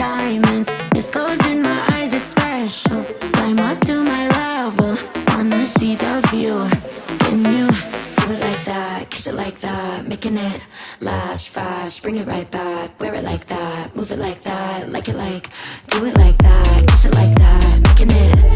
diamonds. This goes in my eyes, it's special. Climb up to my level, wanna see the view. Can you do it like that, kiss it like that, making it last fast, bring it right back, wear it like that, move it like that, like it like, do it like that, kiss it like that, making it